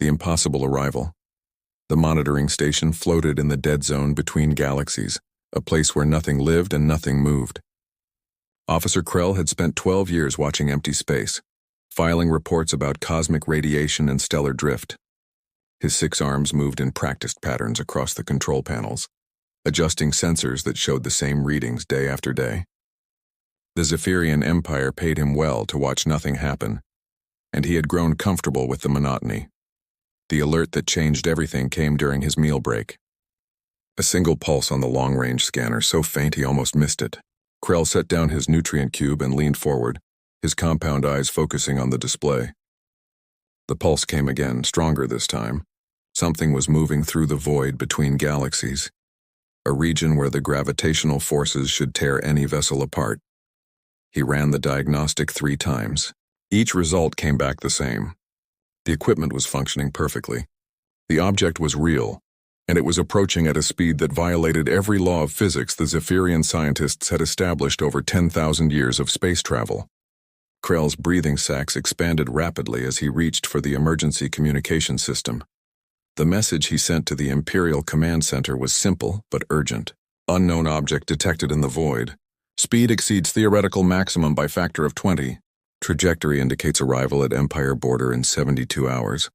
The impossible arrival. The monitoring station floated in the dead zone between galaxies, a place where nothing lived and nothing moved. Officer Krell had spent 12 years watching empty space, filing reports about cosmic radiation and stellar drift. His 6 arms moved in practiced patterns across the control panels, adjusting sensors that showed the same readings day after day. The Zephyrian Empire paid him well to watch nothing happen, and he had grown comfortable with the monotony. The alert that changed everything came during his meal break. A single pulse on the long-range scanner, so faint he almost missed it. Krell set down his nutrient cube and leaned forward, his compound eyes focusing on the display. The pulse came again, stronger this time. Something was moving through the void between galaxies, a region where the gravitational forces should tear any vessel apart. He ran the diagnostic 3 times. Each result came back the same. The equipment was functioning perfectly. The object was real, and it was approaching at a speed that violated every law of physics the Zephyrian scientists had established over 10,000 years of space travel. Krell's breathing sacs expanded rapidly as he reached for the emergency communication system. The message he sent to the Imperial Command Center was simple but urgent. Unknown object detected in the void. Speed exceeds theoretical maximum by factor of 20. Trajectory indicates arrival at Empire border in 72 hours.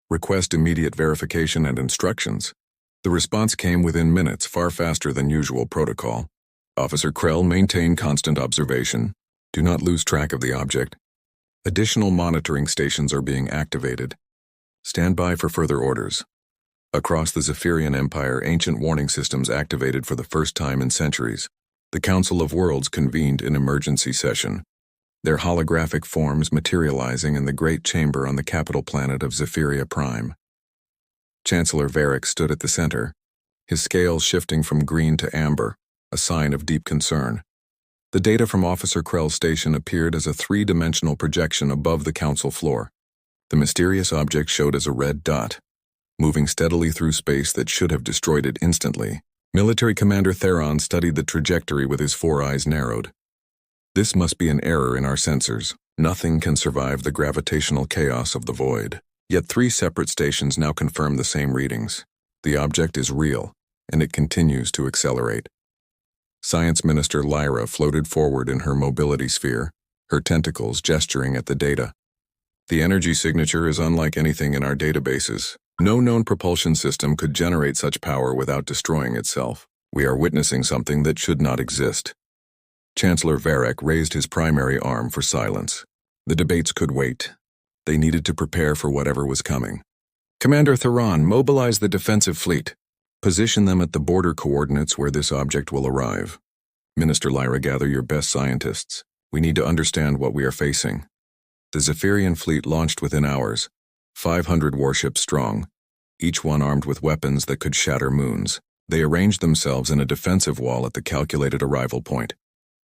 Request immediate verification and instructions. The response came within minutes, far faster than usual protocol. Officer Krell, maintain constant observation. Do not lose track of the object. Additional monitoring stations are being activated. Stand by for further orders. Across the Zephyrian Empire, ancient warning systems activated for the first time in centuries. The Council of Worlds convened in emergency session, their holographic forms materializing in the great chamber on the capital planet of Zephyria Prime. Chancellor Varric stood at the center, his scales shifting from green to amber, a sign of deep concern. The data from Officer Krell's station appeared as a 3-dimensional projection above the council floor. The mysterious object showed as a red dot, moving steadily through space that should have destroyed it instantly. Military Commander Theron studied the trajectory with his 4 eyes narrowed. This must be an error in our sensors. Nothing can survive the gravitational chaos of the void. Yet 3 separate stations now confirm the same readings. The object is real, and it continues to accelerate. Science Minister Lyra floated forward in her mobility sphere, her tentacles gesturing at the data. The energy signature is unlike anything in our databases. No known propulsion system could generate such power without destroying itself. We are witnessing something that should not exist. Chancellor Varric raised his primary arm for silence. The debates could wait. They needed to prepare for whatever was coming. Commander Theron, mobilize the defensive fleet. Position them at the border coordinates where this object will arrive. Minister Lyra, gather your best scientists. We need to understand what we are facing. The Zephyrian fleet launched within hours, 500 warships strong, each one armed with weapons that could shatter moons. They arranged themselves in a defensive wall at the calculated arrival point,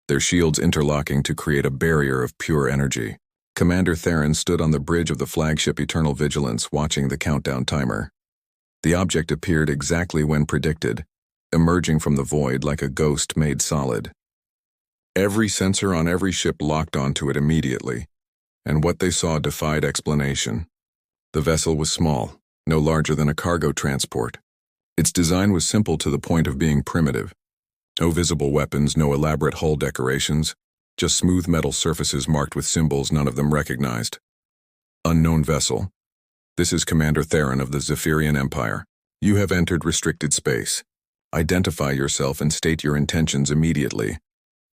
their shields interlocking to create a barrier of pure energy. Commander Theron stood on the bridge of the flagship Eternal Vigilance, watching the countdown timer. The object appeared exactly when predicted, emerging from the void like a ghost made solid. Every sensor on every ship locked onto it immediately, and what they saw defied explanation. The vessel was small, no larger than a cargo transport. Its design was simple to the point of being primitive. No visible weapons, no elaborate hull decorations, just smooth metal surfaces marked with symbols none of them recognized. Unknown vessel. This is Commander Theron of the Zephyrian Empire. You have entered restricted space. Identify yourself and state your intentions immediately.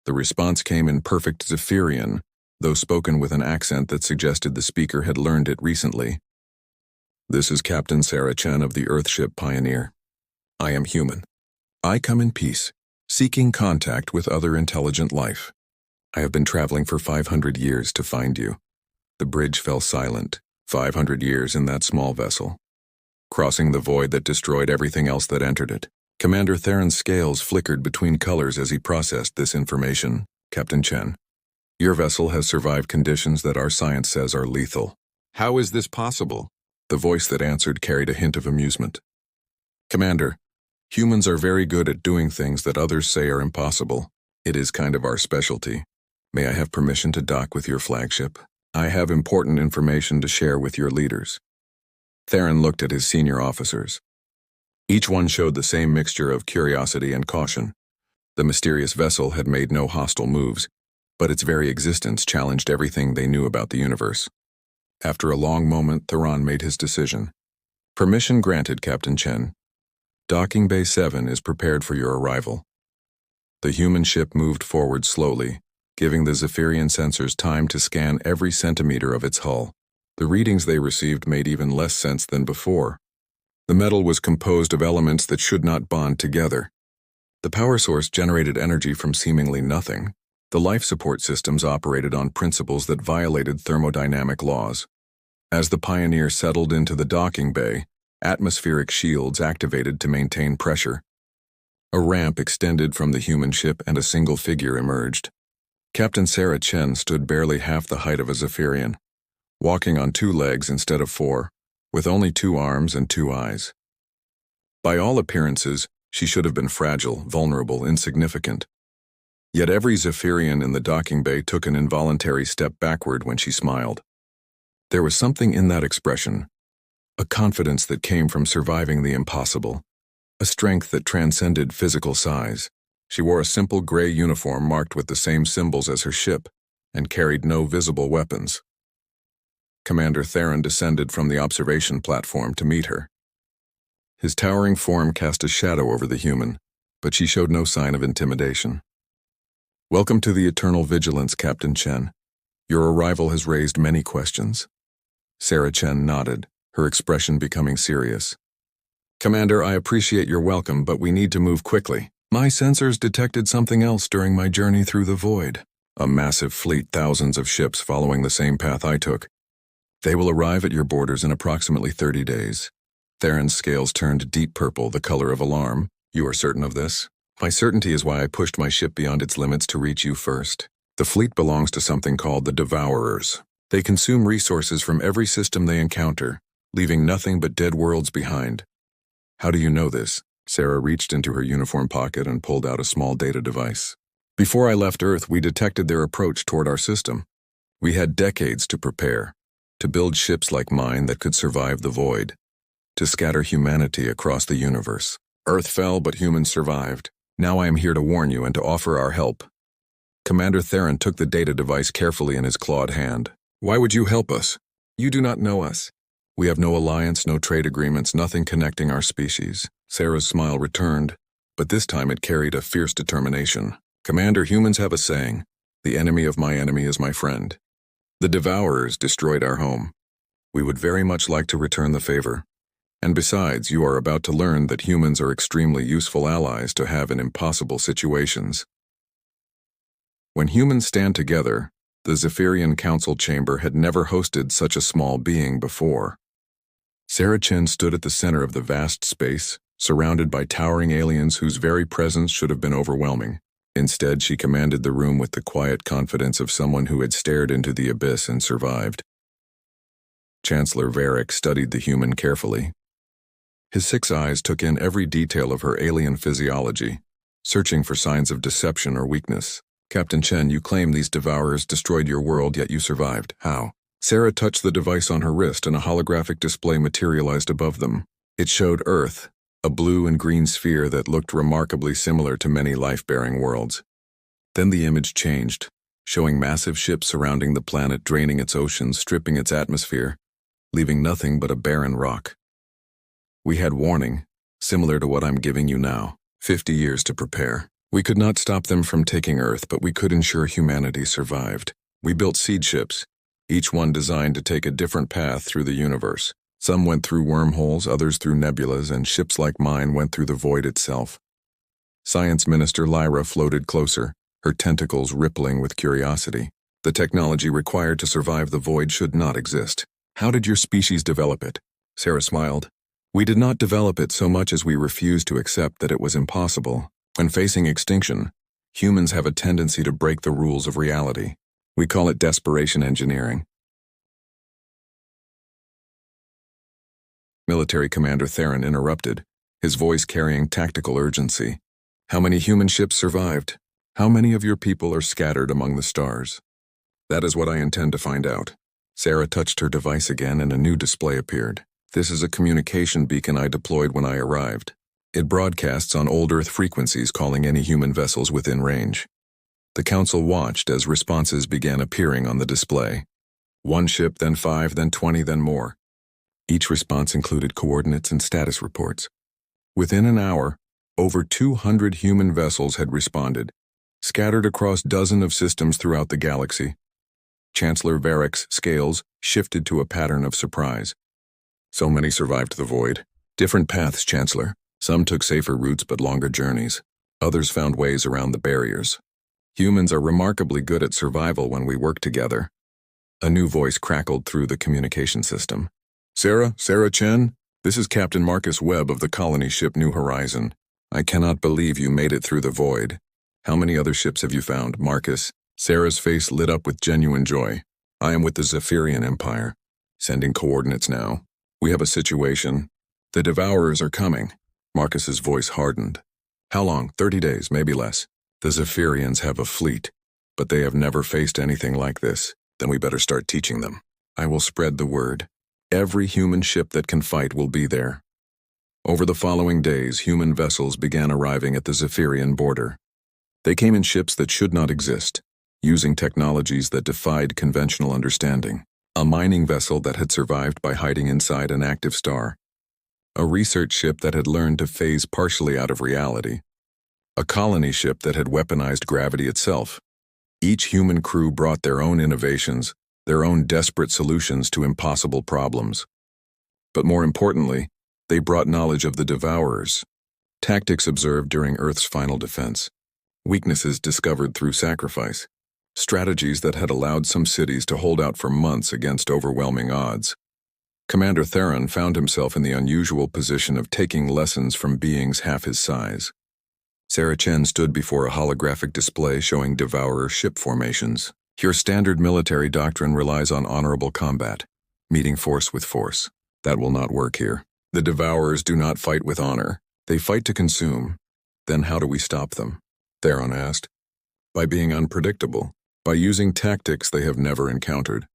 The response came in perfect Zephyrian, though spoken with an accent that suggested the speaker had learned it recently. This is Captain Sarah Chen of the Earthship Pioneer. I am human. I come in peace, seeking contact with other intelligent life. I have been traveling for 500 years to find you. The bridge fell silent, 500 years in that small vessel, crossing the void that destroyed everything else that entered it. Commander Theron's scales flickered between colors as he processed this information. Captain Chen, your vessel has survived conditions that our science says are lethal. How is this possible? The voice that answered carried a hint of amusement. Commander, humans are very good at doing things that others say are impossible. It is kind of our specialty. May I have permission to dock with your flagship? I have important information to share with your leaders. Theron looked at his senior officers. Each one showed the same mixture of curiosity and caution. The mysterious vessel had made no hostile moves, but its very existence challenged everything they knew about the universe. After a long moment, Theron made his decision. Permission granted, Captain Chen. Docking Bay 7 is prepared for your arrival. The human ship moved forward slowly, giving the Zephyrian sensors time to scan every centimeter of its hull. The readings they received made even less sense than before. The metal was composed of elements that should not bond together. The power source generated energy from seemingly nothing. The life support systems operated on principles that violated thermodynamic laws. As the Pioneer settled into the docking bay, atmospheric shields activated to maintain pressure. A ramp extended from the human ship and a single figure emerged. Captain Sarah Chen stood barely half the height of a Zephyrian, walking on 2 legs instead of 4, with only 2 arms and 2 eyes. By all appearances, she should have been fragile, vulnerable, insignificant. Yet every Zephyrian in the docking bay took an involuntary step backward when she smiled. There was something in that expression, a confidence that came from surviving the impossible, a strength that transcended physical size. She wore a simple gray uniform marked with the same symbols as her ship, and carried no visible weapons. Commander Theron descended from the observation platform to meet her. His towering form cast a shadow over the human, but she showed no sign of intimidation. Welcome to the Eternal Vigilance, Captain Chen. Your arrival has raised many questions. Sarah Chen nodded, her expression becoming serious. Commander, I appreciate your welcome, but we need to move quickly. My sensors detected something else during my journey through the void. A massive fleet, thousands of ships following the same path I took. They will arrive at your borders in approximately 30 days. Theron's scales turned deep purple, the color of alarm. You are certain of this? My certainty is why I pushed my ship beyond its limits to reach you first. The fleet belongs to something called the Devourers. They consume resources from every system they encounter, leaving nothing but dead worlds behind. How do you know this? Sarah reached into her uniform pocket and pulled out a small data device. Before I left Earth, we detected their approach toward our system. We had decades to prepare, to build ships like mine that could survive the void, to scatter humanity across the universe. Earth fell, but humans survived. Now I am here to warn you and to offer our help. Commander Theron took the data device carefully in his clawed hand. Why would you help us? You do not know us. We have no alliance, no trade agreements, nothing connecting our species. Sarah's smile returned, but this time it carried a fierce determination. Commander, humans have a saying, the enemy of my enemy is my friend. The Devourers destroyed our home. We would very much like to return the favor. And besides, you are about to learn that humans are extremely useful allies to have in impossible situations. When humans stand together, the Zephyrian Council Chamber had never hosted such a small being before. Sarah Chen stood at the center of the vast space, surrounded by towering aliens whose very presence should have been overwhelming. Instead, she commanded the room with the quiet confidence of someone who had stared into the abyss and survived. Chancellor Varric studied the human carefully. His 6 eyes took in every detail of her alien physiology, searching for signs of deception or weakness. Captain Chen, you claim these Devourers destroyed your world, yet you survived. How? Sarah touched the device on her wrist and a holographic display materialized above them. It showed Earth, a blue and green sphere that looked remarkably similar to many life-bearing worlds. Then the image changed, showing massive ships surrounding the planet, draining its oceans, stripping its atmosphere, leaving nothing but a barren rock. We had warning, similar to what I'm giving you now. 50 years to prepare. We could not stop them from taking Earth, but we could ensure humanity survived. We built seed ships, each one designed to take a different path through the universe. Some went through wormholes, others through nebulas, and ships like mine went through the void itself. Science Minister Lyra floated closer, her tentacles rippling with curiosity. The technology required to survive the void should not exist. How did your species develop it? Sarah smiled. We did not develop it so much as we refused to accept that it was impossible. When facing extinction, humans have a tendency to break the rules of reality. We call it desperation engineering. Military Commander Theron interrupted, his voice carrying tactical urgency. How many human ships survived? How many of your people are scattered among the stars? That is what I intend to find out. Sarah touched her device again and a new display appeared. This is a communication beacon I deployed when I arrived. It broadcasts on old Earth frequencies, calling any human vessels within range. The council watched as responses began appearing on the display. 1 ship, then 5, then 20, then more. Each response included coordinates and status reports. Within an hour, over 200 human vessels had responded, scattered across dozens of systems throughout the galaxy. Chancellor Varick's scales shifted to a pattern of surprise. So many survived the void. Different paths, Chancellor. Some took safer routes but longer journeys. Others found ways around the barriers. Humans are remarkably good at survival when we work together. A new voice crackled through the communication system. Sarah Chen, this is Captain Marcus Webb of the colony ship New Horizon. I cannot believe you made it through the void. How many other ships have you found, Marcus? Sarah's face lit up with genuine joy. I am with the Zephyrian Empire. Sending coordinates now. We have a situation. The Devourers are coming. Marcus's voice hardened. How long? 30 days, maybe less. The Zephyrians have a fleet, but they have never faced anything like this. Then we better start teaching them. I will spread the word. Every human ship that can fight will be there. Over the following days, human vessels began arriving at the Zephyrian border. They came in ships that should not exist, using technologies that defied conventional understanding. A mining vessel that had survived by hiding inside an active star. A research ship that had learned to phase partially out of reality. A colony ship that had weaponized gravity itself. Each human crew brought their own innovations, their own desperate solutions to impossible problems. But more importantly, they brought knowledge of the Devourers, tactics observed during Earth's final defense, weaknesses discovered through sacrifice, strategies that had allowed some cities to hold out for months against overwhelming odds. Commander Theron found himself in the unusual position of taking lessons from beings half his size. Sarah Chen stood before a holographic display showing Devourer ship formations. Your standard military doctrine relies on honorable combat, meeting force with force. That will not work here. The Devourers do not fight with honor. They fight to consume. Then how do we stop them? Theron asked. By being unpredictable. By using tactics they have never encountered.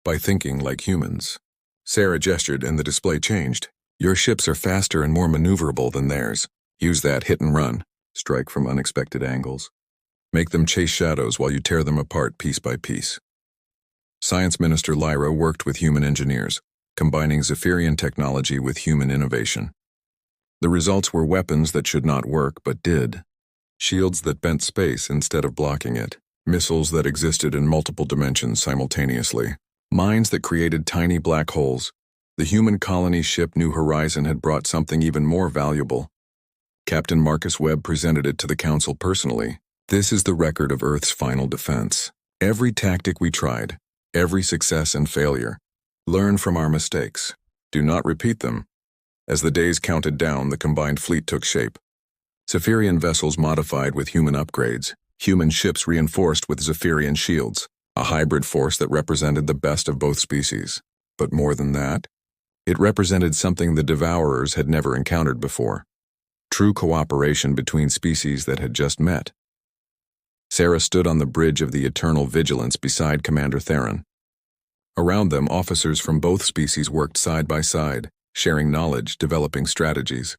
By thinking like humans. Sarah gestured and the display changed. Your ships are faster and more maneuverable than theirs. Use that hit and run. Strike from unexpected angles. Make them chase shadows while you tear them apart piece by piece. Science Minister Lyra worked with human engineers, combining Zephyrian technology with human innovation. The results were weapons that should not work but did. Shields that bent space instead of blocking it. Missiles that existed in multiple dimensions simultaneously. Mines that created tiny black holes. The human colony ship New Horizon had brought something even more valuable. Captain Marcus Webb presented it to the council personally. This is the record of Earth's final defense. Every tactic we tried, every success and failure. Learn from our mistakes. Do not repeat them. As the days counted down, the combined fleet took shape. Zephyrian vessels modified with human upgrades. Human ships reinforced with Zephyrian shields. A hybrid force that represented the best of both species. But more than that, it represented something the Devourers had never encountered before. True cooperation between species that had just met. Sarah stood on the bridge of the Eternal Vigilance beside Commander Theron. Around them, officers from both species worked side by side, sharing knowledge, developing strategies.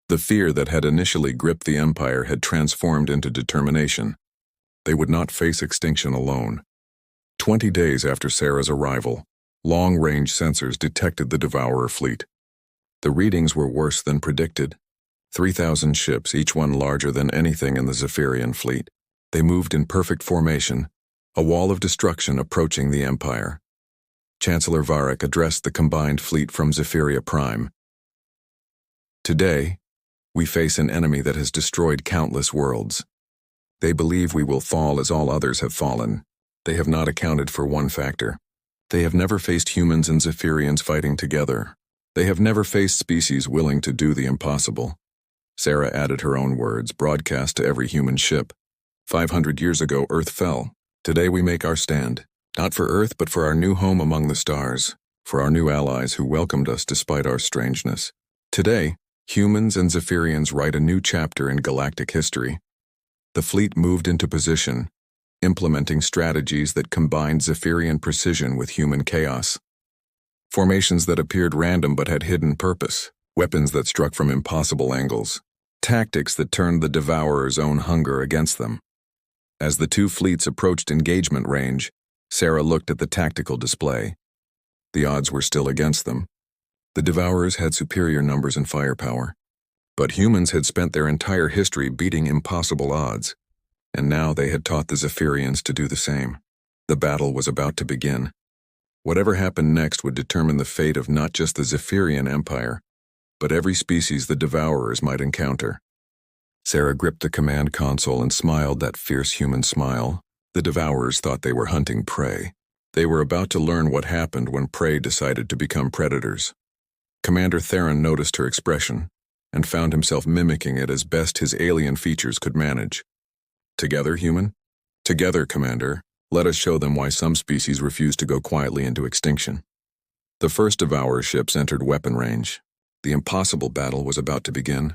The fear that had initially gripped the Empire had transformed into determination. They would not face extinction alone. 20 days after Sarah's arrival, long-range sensors detected the Devourer fleet. The readings were worse than predicted. 3,000 ships, each one larger than anything in the Zephyrian fleet. They moved in perfect formation, a wall of destruction approaching the Empire. Chancellor Varick addressed the combined fleet from Zephyria Prime. Today, we face an enemy that has destroyed countless worlds. They believe we will fall as all others have fallen. They have not accounted for one factor. They have never faced humans and Zephyrians fighting together. They have never faced species willing to do the impossible. Sarah added her own words, broadcast to every human ship. 500 years ago, Earth fell. Today we make our stand. Not for Earth, but for our new home among the stars. For our new allies who welcomed us despite our strangeness. Today, humans and Zephyrians write a new chapter in galactic history. The fleet moved into position, implementing strategies that combined Zephyrian precision with human chaos. Formations that appeared random but had hidden purpose, weapons that struck from impossible angles, tactics that turned the Devourer's own hunger against them. As the two fleets approached engagement range, Sarah looked at the tactical display. The odds were still against them. The Devourers had superior numbers and firepower, but humans had spent their entire history beating impossible odds, and now they had taught the Zephyrians to do the same. The battle was about to begin. Whatever happened next would determine the fate of not just the Zephyrian Empire, but every species the Devourers might encounter. Sarah gripped the command console and smiled that fierce human smile. The Devourers thought they were hunting prey. They were about to learn what happened when prey decided to become predators. Commander Theron noticed her expression and found himself mimicking it as best his alien features could manage. Together, human? Together, Commander. Let us show them why some species refuse to go quietly into extinction. The first Devourer ships entered weapon range. The impossible battle was about to begin.